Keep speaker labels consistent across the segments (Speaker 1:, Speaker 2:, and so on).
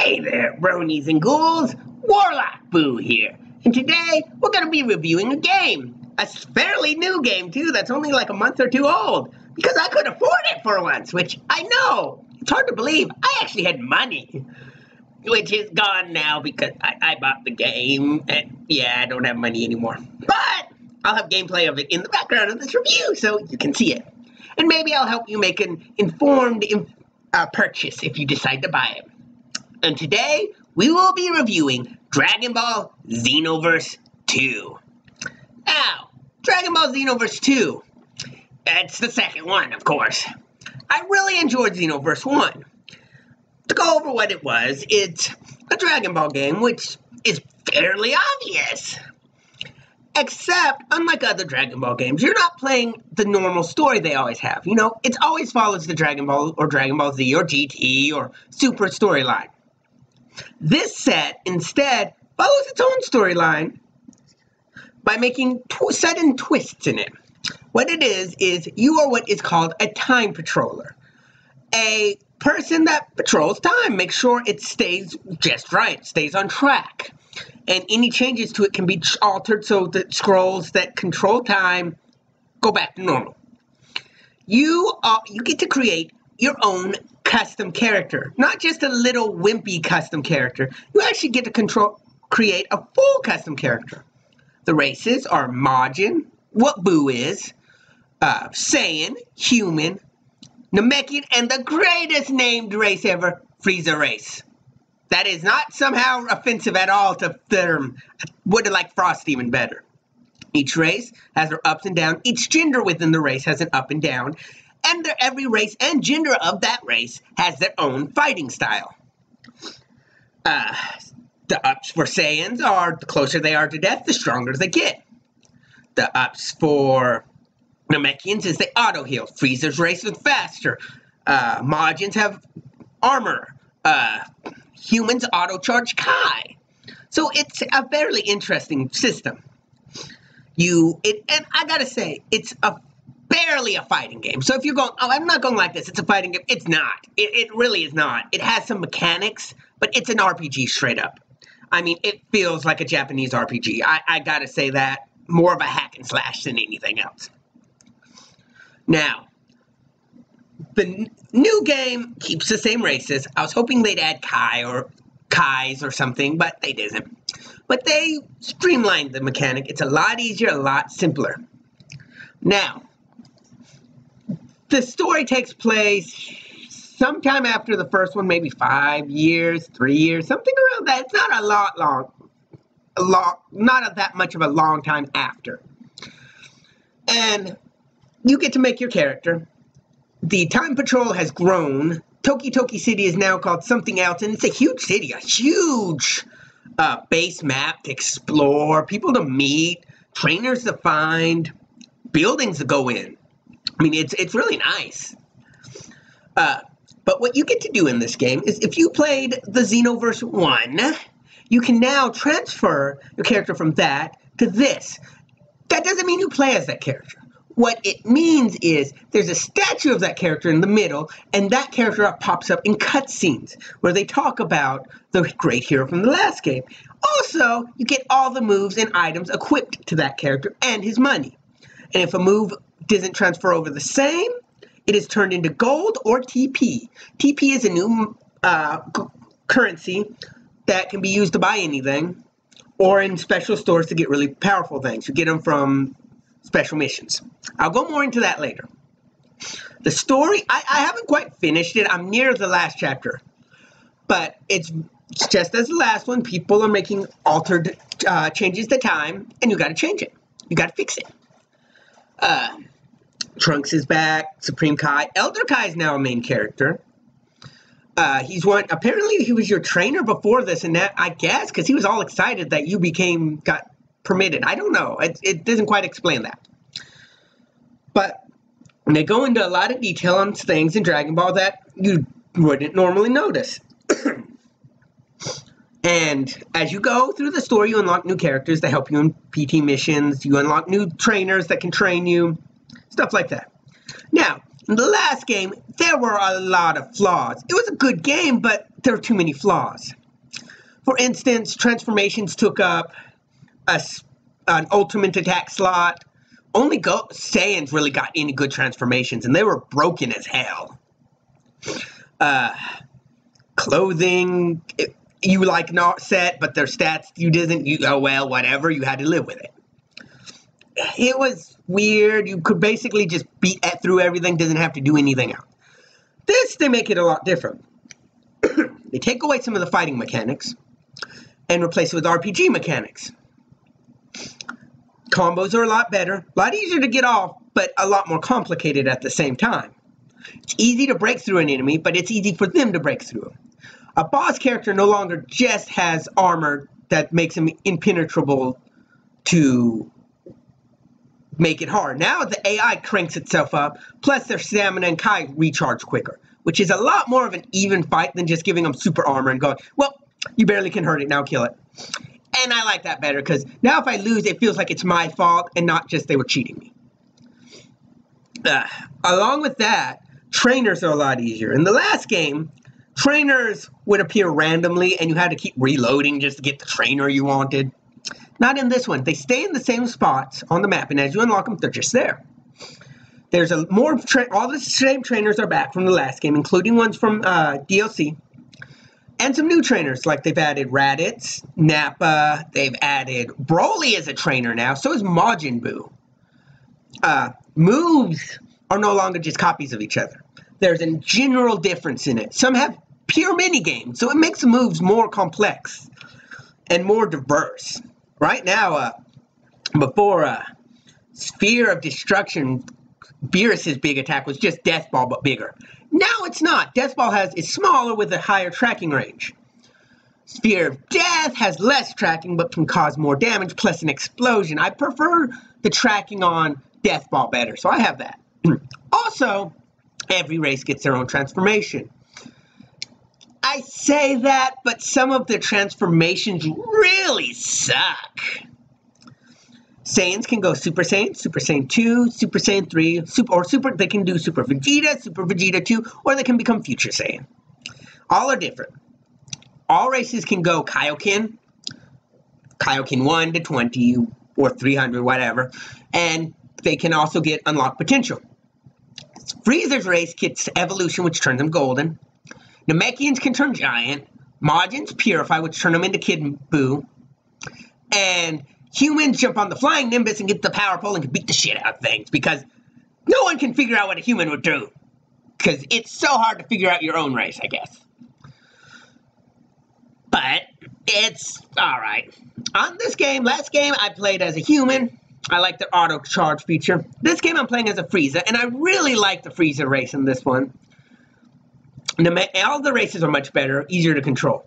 Speaker 1: Hey there, bronies and ghouls! Warlock Boo here, and today we're going to be reviewing a game. A fairly new game, too, that's only like a month or two old, because I could afford it for once, which I know. It's hard to believe. I actually had money, which is gone now because I bought the game, and yeah, I don't have money anymore. But I'll have gameplay of it in the background of this review, so you can see it. And maybe I'll help you make an informed purchase if you decide to buy it. And today, we will be reviewing Dragon Ball Xenoverse 2. Now, Dragon Ball Xenoverse 2, it's the second one, of course. I really enjoyed Xenoverse 1. To go over what it was, it's a Dragon Ball game, which is fairly obvious. Except, unlike other Dragon Ball games, you're not playing the normal story they always have. You know, it always follows the Dragon Ball or Dragon Ball Z or GT or Super storyline. This set, instead, follows its own storyline by making sudden twists in it. What it is you are what is called a time patroller. A person that patrols time, makes sure it stays just right, stays on track. And any changes to it can be altered so that scrolls that control time go back to normal. You get to create your own custom character, not just a little wimpy custom character. You actually get to create a full custom character. The races are Majin, what Boo is, Saiyan, human, Namekian, and the greatest named race ever, Frieza race. That is not somehow offensive at all to them. I would have liked Frost even better. Each race has their ups and downs. Each gender within the race has an up and down. And every race and gender of that race has their own fighting style. The ups for Saiyans are the closer they are to death, the stronger they get. The ups for Namekians is they auto-heal. Frieza's race is faster. Majins have armor. Humans auto-charge Kai. So it's a fairly interesting system. And I gotta say, it's barely a fighting game. So if you're going, oh, I'm not going like this, it's a fighting game. It's not. It really is not. It has some mechanics, but it's an RPG straight up. I mean, it feels like a Japanese RPG. I gotta say that. More of a hack and slash than anything else. Now, the new game keeps the same races. I was hoping they'd add Kai or Kais or something, but they didn't. But they streamlined the mechanic. It's a lot easier, a lot simpler. Now, the story takes place sometime after the first one, maybe 5 years, 3 years, something around that. It's not not that much of a long time after. And you get to make your character. The Time Patrol has grown. Toki Toki City is now called something else, and it's a huge city, a huge base map to explore, people to meet, trainers to find, buildings to go in. I mean, it's really nice. But what you get to do in this game is if you played the Xenoverse 1, you can now transfer your character from that to this. That doesn't mean you play as that character. What it means is there's a statue of that character in the middle, and that character pops up in cutscenes where they talk about the great hero from the last game. Also, you get all the moves and items equipped to that character and his money. And if a move doesn't transfer over the same, it is turned into gold or TP. TP is a new currency that can be used to buy anything or in special stores to get really powerful things. You get them from special missions. I'll go more into that later. The story, I haven't quite finished it. I'm near the last chapter. But it's just as the last one. People are making altered changes to time, and you got to change it. You got to fix it. Trunks is back. Supreme Kai. Elder Kai is now a main character. Apparently he was your trainer before this, and that, I guess, because he was all excited that you got permitted. I don't know. It doesn't quite explain that. But they go into a lot of detail on things in Dragon Ball that you wouldn't normally notice. And as you go through the story, you unlock new characters that help you in PT missions. You unlock new trainers that can train you. Stuff like that. Now, in the last game, there were a lot of flaws. It was a good game, but there are too many flaws. For instance, transformations took up an ultimate attack slot. Only Saiyans really got any good transformations, and they were broken as hell. Clothing, you like not set, but their stats you didn't. Oh well, whatever. You had to live with it. It was weird. You could basically just beat through everything. Doesn't have to do anything else. This, they make it a lot different. They take away some of the fighting mechanics and replace it with RPG mechanics. Combos are a lot better, a lot easier to get off, but a lot more complicated at the same time. It's easy to break through an enemy, but it's easy for them to break through. A boss character no longer just has armor that makes him impenetrable to make it hard. Now the AI cranks itself up, plus their stamina and Kai recharge quicker, which is a lot more of an even fight than just giving them super armor and going, well, you barely can hurt it, now kill it. And I like that better, because now if I lose, it feels like it's my fault and not just they were cheating me. Along with that, trainers are a lot easier. In the last game, trainers would appear randomly and you had to keep reloading just to get the trainer you wanted. Not in this one. They stay in the same spots on the map, and as you unlock them, they're just there. There's all the same trainers are back from the last game, including ones from DLC. And some new trainers, like they've added Raditz, Nappa, they've added Broly as a trainer now, so is Majin Buu. Moves are no longer just copies of each other. There's a general difference in it. Some have pure minigames, so it makes the moves more complex and more diverse. Right now, before Sphere of Destruction, Beerus's big attack was just Death Ball, but bigger. Now it's not. Death Ball is smaller with a higher tracking range. Sphere of Death has less tracking, but can cause more damage, plus an explosion. I prefer the tracking on Death Ball better, so I have that. Also, every race gets their own transformation. I say that, but some of the transformations really suck. Saiyans can go Super Saiyan 2, Super Saiyan 3, they can do Super Vegeta 2, or they can become Future Saiyan. All are different. All races can go Kaioken 1 to 20, or 300, whatever, and they can also get unlocked potential. Frieza's race gets evolution, which turns them golden. Namekians can turn giant. Majins purify, which turn them into Kid Buu. And humans jump on the flying Nimbus and get the power pole and can beat the shit out of things, because no one can figure out what a human would do. Because it's so hard to figure out your own race, I guess. But it's alright. On this game, last game, I played as a human. I like the auto charge feature. This game I'm playing as a Frieza, and I really like the Frieza race in this one. All the races are much better, easier to control.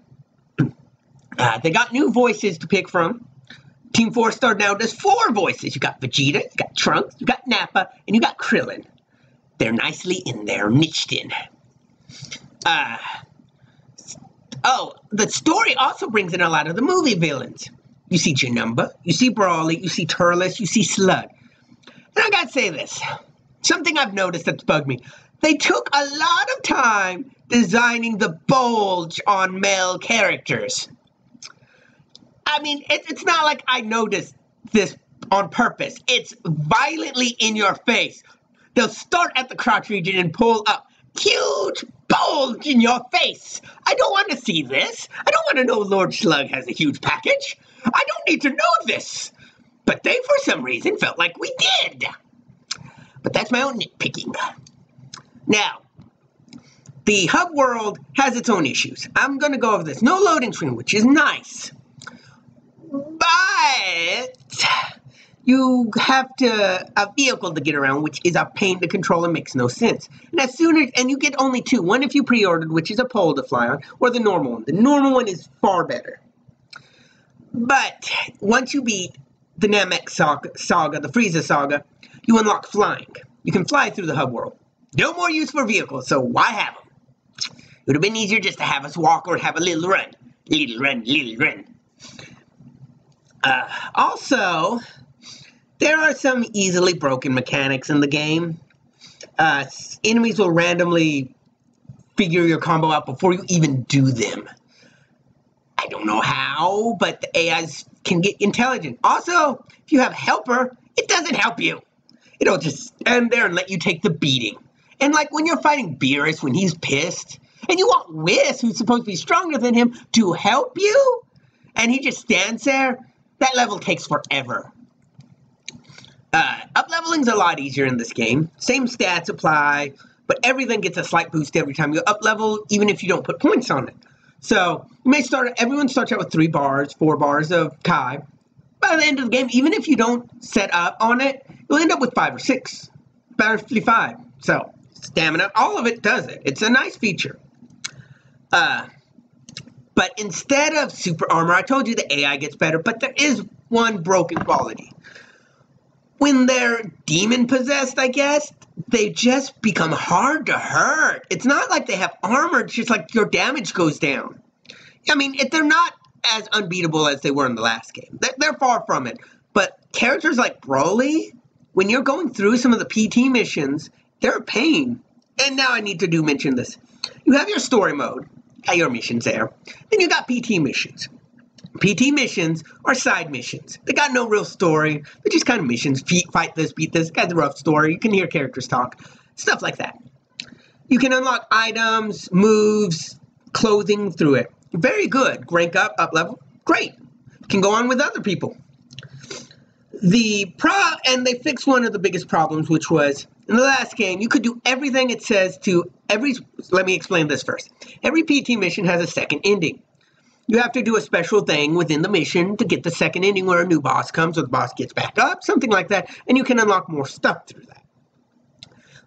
Speaker 1: They got new voices to pick from. Team 4 Star now does 4 voices. You got Vegeta, you got Trunks, you got Nappa, and you got Krillin. They're nicely in there, niched in. The story also brings in a lot of the movie villains. You see Janemba, you see Broly, you see Turles, you see Slug. And I gotta say this. Something I've noticed that's bugged me. They took a lot of time designing the bulge on male characters. I mean, it's not like I noticed this on purpose. It's violently in your face. They'll start at the crotch region and pull up. Huge bulge in your face. I don't want to see this. I don't want to know Lord Slug has a huge package. I don't need to know this. But they, for some reason, felt like we did. But that's my own nitpicking. Now, the hub world has its own issues. I'm going to go over this. No loading screen, which is nice. But you have a vehicle to get around, which is a pain to control and makes no sense. And you get only 2. One if you pre-ordered, which is a pole to fly on, or the normal one. The normal one is far better. But once you beat the Namek saga, the Frieza saga, you unlock flying. You can fly through the hub world. No more use for vehicles, so why have them? It would have been easier just to have us walk or have a little run. Little run, little run. Also, there are some easily broken mechanics in the game. Enemies will randomly figure your combo out before you even do them. I don't know how, but the AIs can get intelligent. Also, if you have helper, it doesn't help you. It'll just stand there and let you take the beating. And like when you're fighting Beerus when he's pissed, and you want Whis, who's supposed to be stronger than him, to help you, and he just stands there, that level takes forever. Up-leveling's a lot easier in this game. Same stats apply, but everything gets a slight boost every time you up-level, even if you don't put points on it. So, you may everyone starts out with 3 bars, 4 bars of Kai. By the end of the game, even if you don't set up on it, you'll end up with 5 or 6. Better 5. So, stamina, all of it does it. It's a nice feature. But instead of super armor, I told you the AI gets better, but there is one broken quality. When they're demon-possessed, I guess, they just become hard to hurt. It's not like they have armor, it's just like your damage goes down. I mean, they're not as unbeatable as they were in the last game. They're far from it. But characters like Broly, when you're going through some of the PT missions, they're a pain. And now I need to mention this. You have your story mode, your missions there. Then you got PT missions. PT missions are side missions. They got no real story. They're just kind of missions. Fight this, beat this. Got the rough story. You can hear characters talk. Stuff like that. You can unlock items, moves, clothing through it. Very good. Rank up level. Great. Can go on with other people. And they fixed one of the biggest problems, which was, in the last game, you could do everything it says to every... Let me explain this first. Every PT mission has a second ending. You have to do a special thing within the mission to get the second ending where a new boss comes or the boss gets back up, something like that, and you can unlock more stuff through that.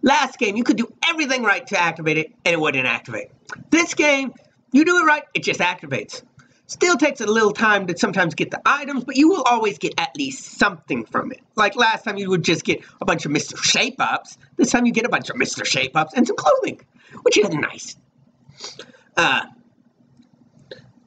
Speaker 1: Last game, you could do everything right to activate it, and it wouldn't activate. This game, you do it right, it just activates. Still takes a little time to sometimes get the items, but you will always get at least something from it. Like last time, you would just get a bunch of Mr. Shape-Ups. This time, you get a bunch of Mr. Shape-Ups and some clothing, which is nice.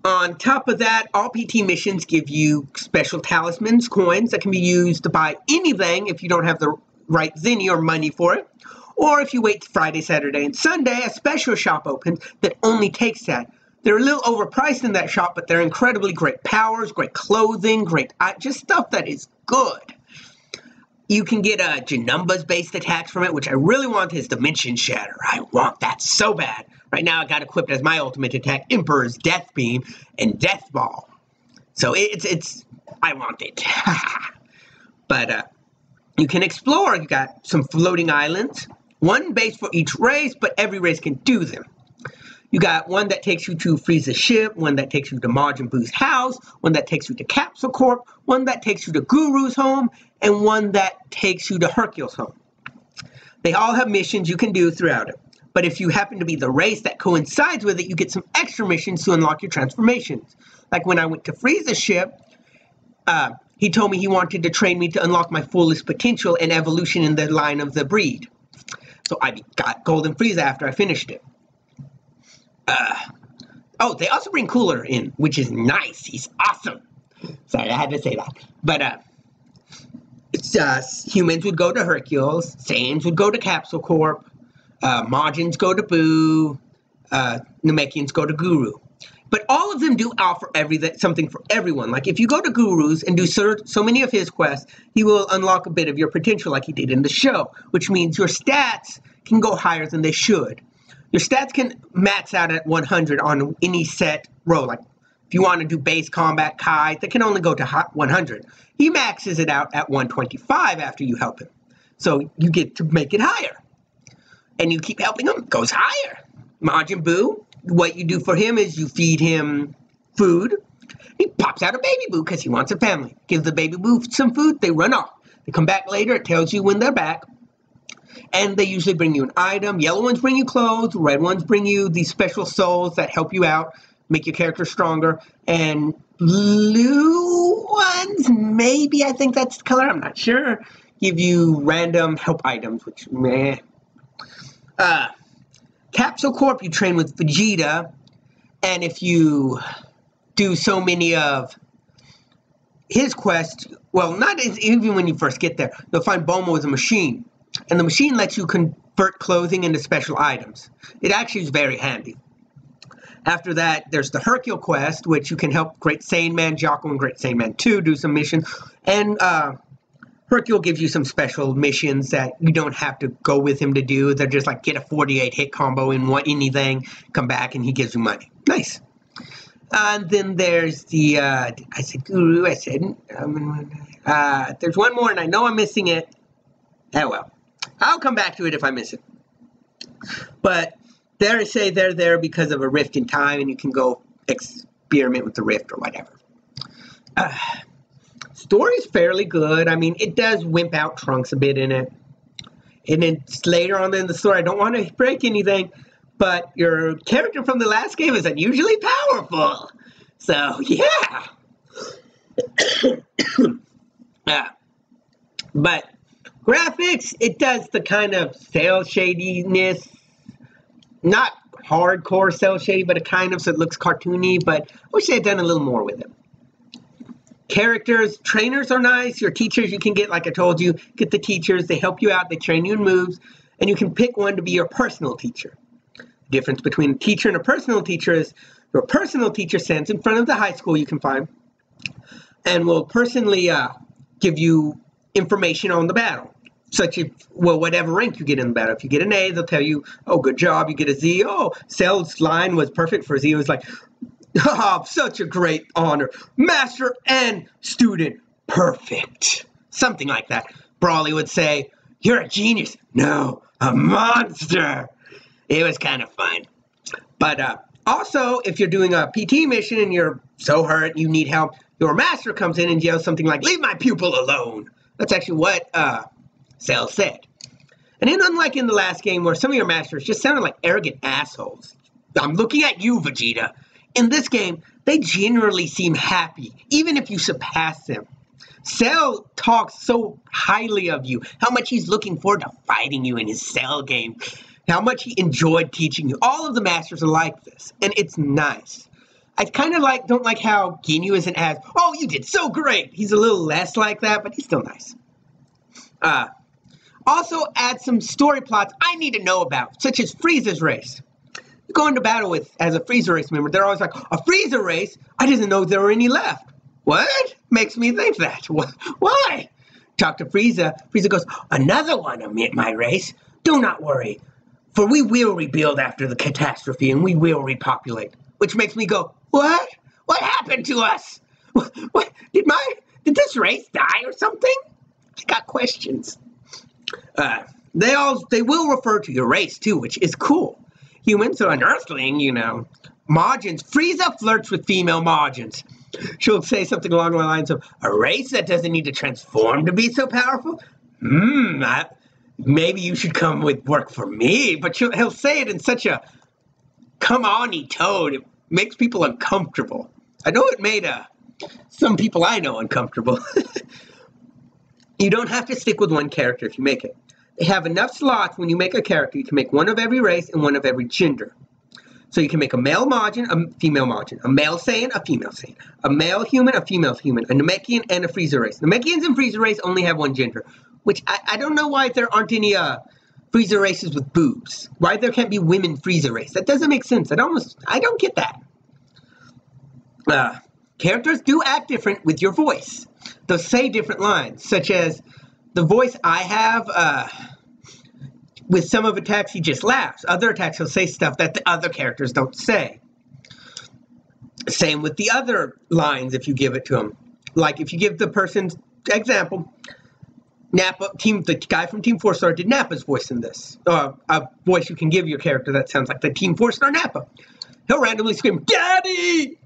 Speaker 1: On top of that, all PT missions give you special talismans, coins that can be used to buy anything if you don't have the right zenny or money for it. Or if you wait Friday, Saturday, and Sunday, a special shop opens that only takes that. They're a little overpriced in that shop, but they're incredibly great powers, great clothing, just stuff that is good. You can get Janumbas-based attacks from it, which I really want is Dimension Shatter. I want that so bad. Right now, I got equipped as my ultimate attack, Emperor's Death Beam and Death Ball. So I want it. But you can explore. You got some floating islands. One base for each race, but every race can do them. You got one that takes you to Frieza's ship, one that takes you to Majin Buu's house, one that takes you to Capsule Corp, one that takes you to Guru's home, and one that takes you to Hercule's home. They all have missions you can do throughout it. But if you happen to be the race that coincides with it, you get some extra missions to unlock your transformations. Like when I went to Frieza's ship, he told me he wanted to train me to unlock my fullest potential and evolution in the line of the breed. So I got Golden Frieza after I finished it. They also bring Cooler in, which is nice. He's awesome. Sorry, I had to say that. But humans would go to Hercules, Saiyans would go to Capsule Corp, Majins go to Buu, Namekians go to Guru. But all of them do offer something for everyone. Like if you go to Guru's and do so many of his quests, he will unlock a bit of your potential like he did in the show, which means your stats can go higher than they should. Your stats can max out at 100 on any set row. Like if you want to do base combat Kai, they can only go to 100. He maxes it out at 125 after you help him. So you get to make it higher. And you keep helping him, it goes higher. Majin Buu, what you do for him is you feed him food. He pops out a baby Buu because he wants a family. Give the baby Buu some food, they run off. They come back later, it tells you when they're back. And they usually bring you an item. Yellow ones bring you clothes. Red ones bring you these special souls that help you out, make your character stronger. And blue ones, maybe, I think that's the color, I'm not sure, give you random help items, which, meh. Capsule Corp, you train with Vegeta. And if you do so many of his quests, well, not even when you first get there, you'll find Bulma with a machine. And the machine lets you convert clothing into special items. It actually is very handy. After that, there's the Hercule quest, which you can help Great Saiyaman Jocko and Great Saiyaman 2 do some missions. And Hercule gives you some special missions that you don't have to go with him to do. They're just like get a 48 hit combo in anything, come back, and he gives you money. Nice. And then there's the, I said Guru, I said, there's one more, and I know I'm missing it. Oh well. I'll come back to it if I miss it. But there I say they're there because of a rift in time, and you can go experiment with the rift or whatever. Story's fairly good. I mean, it does wimp out Trunks a bit in it. And then later on in the story, I don't want to break anything, but your character from the last game is unusually powerful. So, yeah. But graphics, it does the kind of cel shadiness. Not hardcore cel shady, but it kind of, so it looks cartoony, but I wish they had done a little more with it. Characters, trainers are nice. Your teachers, you can get, like I told you, get the teachers. They help you out. They train you in moves. And you can pick one to be your personal teacher. The difference between a teacher and a personal teacher is your personal teacher stands in front of the high school you can find and will personally give you information on the battle. Such as, well, whatever rank you get in the battle. If you get an A, they'll tell you, oh, good job. You get a Z. Oh, Cell's line was perfect for Z. It was like, oh, such a great honor. Master and student, perfect. Something like that. Brawley would say, you're a genius. No, a monster. It was kind of fun. But also, if you're doing a PT mission and you're so hurt, you need help, your master comes in and yells something like, leave my pupil alone. That's actually what Cell said. And then unlike in the last game where some of your masters just sounded like arrogant assholes. I'm looking at you, Vegeta. In this game, they generally seem happy, even if you surpass them. Cell talks so highly of you, how much he's looking forward to fighting you in his Cell game, how much he enjoyed teaching you. All of the masters are like this, and it's nice. I kind of don't like how Ginyu isn't as, oh, you did so great. He's a little less like that, but he's still nice. Also add some story plots I need to know about, such as Frieza's race. You go into battle as a Frieza race member, they're always like, a Frieza race? I didn't know there were any left. What? Makes me think that. Why? Talk to Frieza. Frieza goes, another one of my race? Do not worry, for we will rebuild after the catastrophe and we will repopulate. Which makes me go, what? What happened to us? What? Did this race die or something? I got questions. They will refer to your race too, which is cool. Humans are an earthling, you know. Majins. Frieza flirts with female Majins. She'll say something along the lines of, a race that doesn't need to transform to be so powerful? Maybe you should come work for me. But he'll say it in such a come-on-y tone. It makes people uncomfortable. I know it made some people I know uncomfortable. You don't have to stick with one character if you make it. They have enough slots when you make a character. You can make one of every race and one of every gender. So you can make a male Majin, a female Majin, a male Saiyan, a female Saiyan, a male human, a female human, a Namekian, and a Frieza race. Namekians and Frieza race only have one gender, which I don't know why there aren't any Frieza races with boobs. Why there can't be women Frieza race. That doesn't make sense. I don't get that. Characters do act different with your voice. They'll say different lines, such as the voice I have, with some of attacks, he just laughs. Other attacks, he'll say stuff that the other characters don't say. Same with the other lines if you give it to him. Like if you give the person's example, Nappa, the guy from Team 4-Star did Nappa's voice in this. A voice you can give your character that sounds like the Team 4-Star Nappa. He'll randomly scream, Daddy!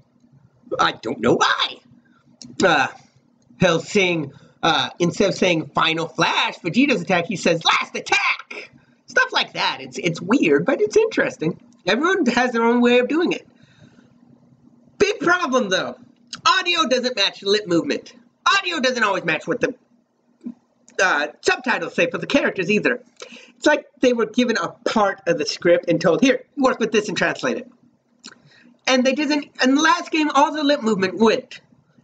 Speaker 1: I don't know why. He'll sing, instead of saying Final Flash, Vegeta's attack, he says Last Attack! Stuff like that. It's weird, but it's interesting. Everyone has their own way of doing it. Big problem, though. Audio doesn't match lip movement. Audio doesn't always match what the subtitles say for the characters either. It's like they were given a part of the script and told, here, work with this and translate it. And they didn't, in the last game, all the lip movement went.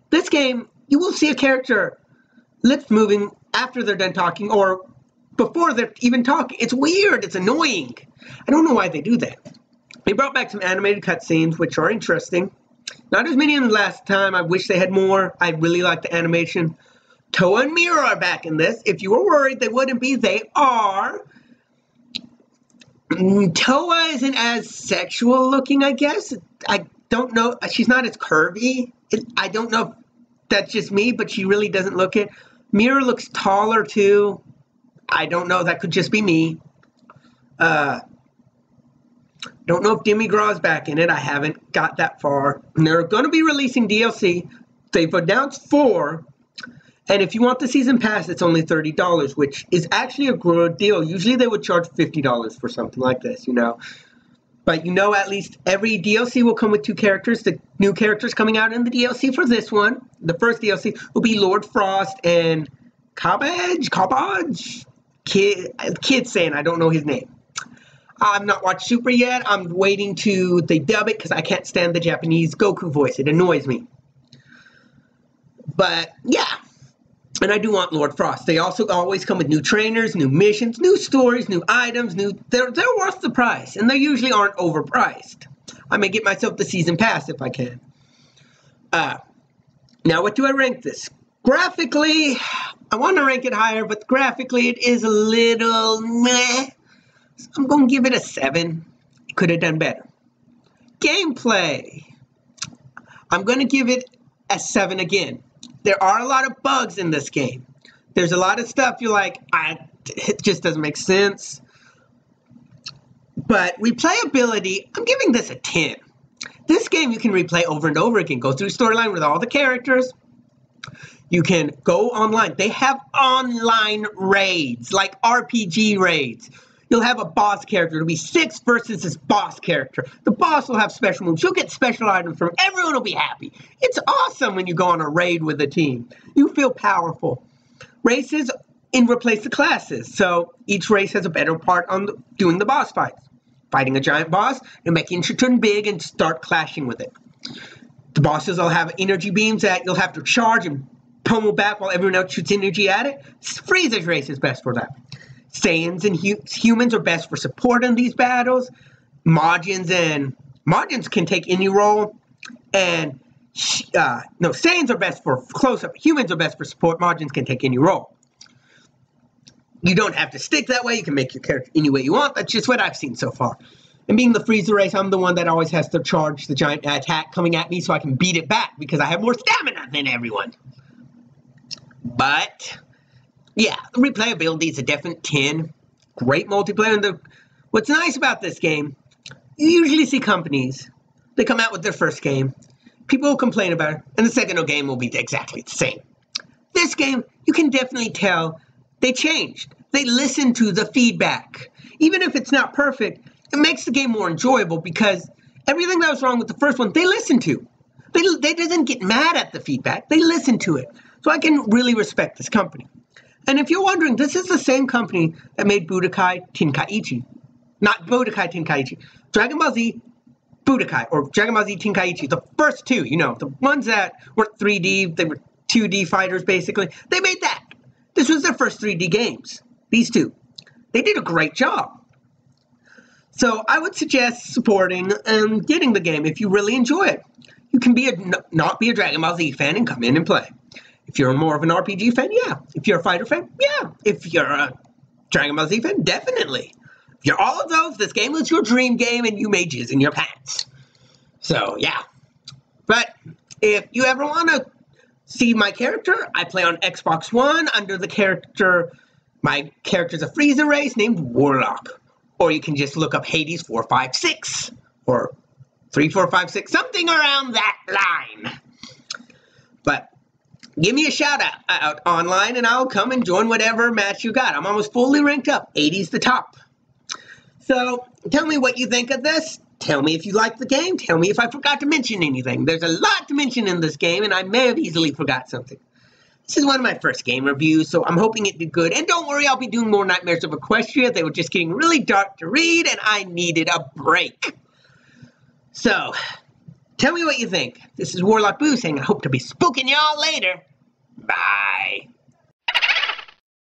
Speaker 1: This game, you will see a character lips moving after they're done talking, or before they're even talking. It's weird. It's annoying. I don't know why they do that. They brought back some animated cutscenes, which are interesting. Not as many as last time. I wish they had more. I really like the animation. Toa and Mira are back in this. If you were worried they wouldn't be, they are. Toa isn't as sexual looking, I guess. I don't know. She's not as curvy. I don't know if that's just me, but she really doesn't look it. Mira looks taller, too. I don't know. That could just be me. Don't know if Demigraw's back in it. I haven't got that far. And they're going to be releasing DLC. They've announced 4. And if you want the season pass, it's only $30, which is actually a good deal. Usually they would charge $50 for something like this, you know. But you know, at least every DLC will come with 2 characters. The new characters coming out in the DLC for this one. The first DLC will be Lord Frost and Cabbage? Kid saying, I don't know his name. I've not watched Super yet. I'm waiting to they dub it because I can't stand the Japanese Goku voice. It annoys me. But yeah. And I do want Lord Frost. They also always come with new trainers, new missions, new stories, new items, they're worth the price, and they usually aren't overpriced. I may get myself the season pass if I can. Now, what do I rank this? Graphically, I want to rank it higher, but graphically it is a little meh. So I'm going to give it a 7. Could have done better. Gameplay, I'm going to give it a 7 again. There are a lot of bugs in this game. There's a lot of stuff you're like, it just doesn't make sense. But replayability, I'm giving this a 10. This game you can replay over and over again. Go through storyline with all the characters. You can go online. They have online raids, like RPG raids. You'll have a boss character. It'll be 6 versus this boss character. The boss will have special moves. You'll get special items from everyone will be happy. It's awesome when you go on a raid with a team. You feel powerful. Races replace the classes. So each race has a better part on doing the boss fights. Fighting a giant boss and making it turn big and start clashing with it. The bosses will have energy beams that you'll have to charge and pummel back while everyone else shoots energy at it. Frieza's race is best for that. Saiyans and humans are best for support in these battles. Majins can take any role. And Saiyans are best for close-up. Humans are best for support. Majins can take any role. You don't have to stick that way. You can make your character any way you want. That's just what I've seen so far. And being the Frieza race, I'm the one that always has to charge the giant attack coming at me so I can beat it back because I have more stamina than everyone. But yeah, replayability is a definite 10. Great multiplayer. And what's nice about this game, you usually see companies, they come out with their first game, people will complain about it, and the second game will be exactly the same. This game, you can definitely tell they changed. They listened to the feedback. Even if it's not perfect, it makes the game more enjoyable because everything that was wrong with the first one, they listened to. They didn't get mad at the feedback. They listened to it. So I can really respect this company. And if you're wondering, this is the same company that made Budokai Tenkaichi. Not Budokai Tenkaichi. Dragon Ball Z Budokai, or Dragon Ball Z Tenkaichi. The first 2, you know, the ones that weren't 3D, they were 2D fighters, basically. They made that. This was their first 3D games. These 2. They did a great job. So I would suggest supporting and getting the game if you really enjoy it. You can not be a Dragon Ball Z fan and come in and play. If you're more of an RPG fan, yeah. If you're a fighter fan, yeah. If you're a Dragon Ball Z fan, definitely. If you're all of those, this game was your dream game and you made jizz in your pants. So, yeah. But if you ever want to see my character, I play on Xbox One under the character, my character's a Frieza race named Warlock. Or you can just look up Hades 456 or 3456, something around that line. But give me a shout out online and I'll come and join whatever match you got. I'm almost fully ranked up. 80's the top. So tell me what you think of this. Tell me if you like the game. Tell me if I forgot to mention anything. There's a lot to mention in this game and I may have easily forgot something. This is one of my first game reviews, so I'm hoping it did good. And don't worry, I'll be doing more Nightmares of Equestria. They were just getting really dark to read and I needed a break. So, tell me what you think. This is Warlock Boo saying I hope to be spooking y'all later. Bye.